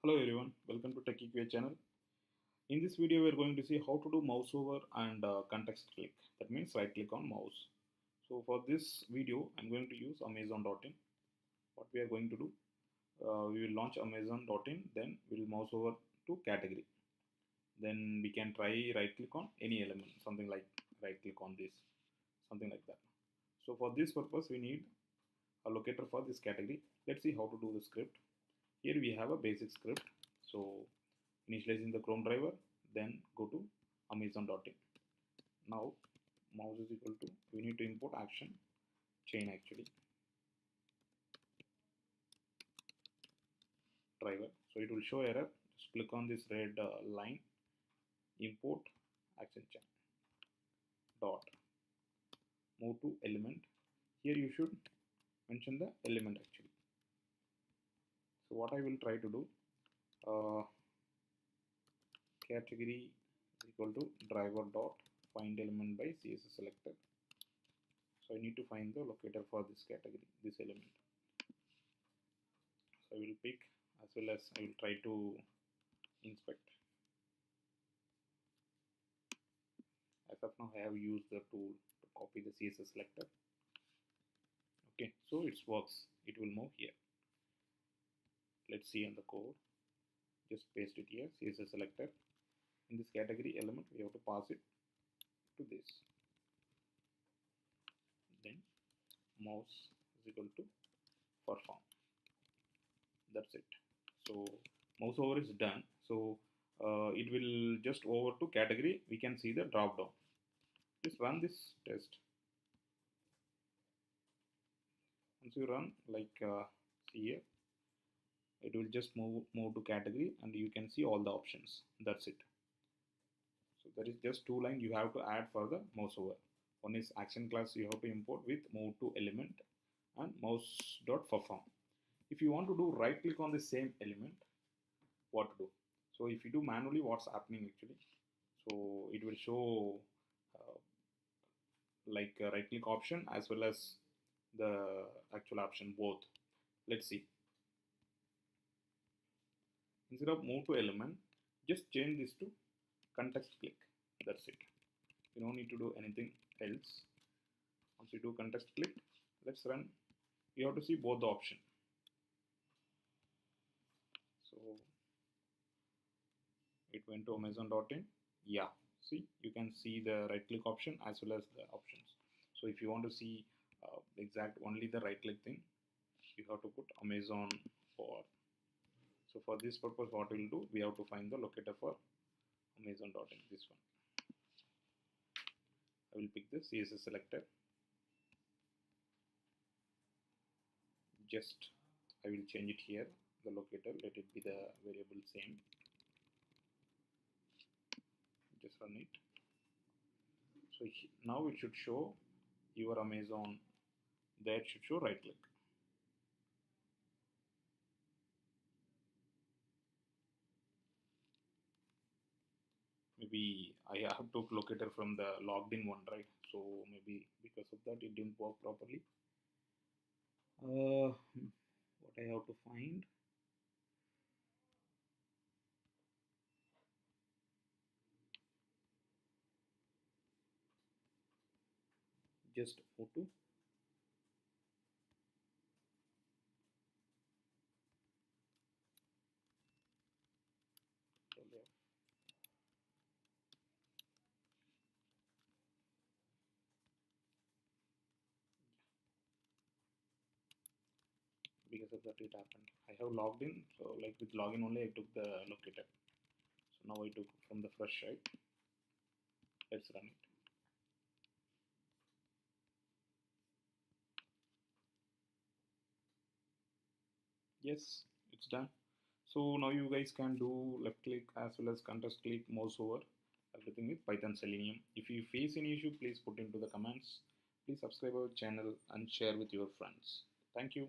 Hello everyone, welcome to TechieQA channel. In this video, we are going to see how to do mouse over and context click. That means right click on mouse. So for this video, I'm going to use Amazon.in. What we are going to do, we will launch Amazon.in, then we'll mouse over to category. Then we can try right click on any element, something like right click on this, something like that. So for this purpose, we need a locator for this category. Let's see how to do the script. Here we have a basic script. So initializing the Chrome driver, then go to Amazon.in. Now mouse is equal to, we need to import action chain actually driver. So it will show error. Just click on this red line, import action chain dot move to element. Here you should mention the element actually. So what I will try to do, category is equal to driver dot find element by CSS selector. So I need to find the locator for this category, this element. So I will pick, as well as I will try to inspect. As of now, I have used the tool to copy the CSS selector. Okay, so it works. It will move here. Let's see in the code. Just paste it here, CSS selector. In this category element, we have to pass it to this. Then mouse is equal to perform. That's it. So mouse over is done. So it will just over to category. We can see the drop down. Just run this test. Once you run, like see here, it will just move to category, and you can see all the options. That's it. So there is just two lines you have to add for the mouse over. One is action class you have to import with move to element and mouse.perform. If you want to do right click on the same element, what to do? So if you do manually, what's happening actually? So it will show like a right click option as well as the actual option both. Let's see. Instead of move to element, just change this to context click. That's it. You don't need to do anything else. Once you do context click, let's run. You have to see both the option. So it went to Amazon.in. Yeah, see, you can see the right click option as well as the options. So if you want to see exact only the right click thing, you have to put Amazon for. So for this purpose, what we'll do, we have to find the locator for Amazon.in, this one. I will pick the CSS selector. Just I will change it here, the locator, let it be the variable same. Just run it. So now it should show your Amazon. There it should show right click. Maybe I have took locator from the logged in one, right? So maybe because of that it didn't work properly. What I have to find. Just photo. Because of that it happened. I have logged in, so like with login only I took the locator. So now I took from the fresh site. Let's run it. Yes, it's done. So now you guys can do left click as well as context click, mouse over, everything with Python Selenium. If you face any issue, please put into the comments. Please subscribe our channel and share with your friends. Thank you.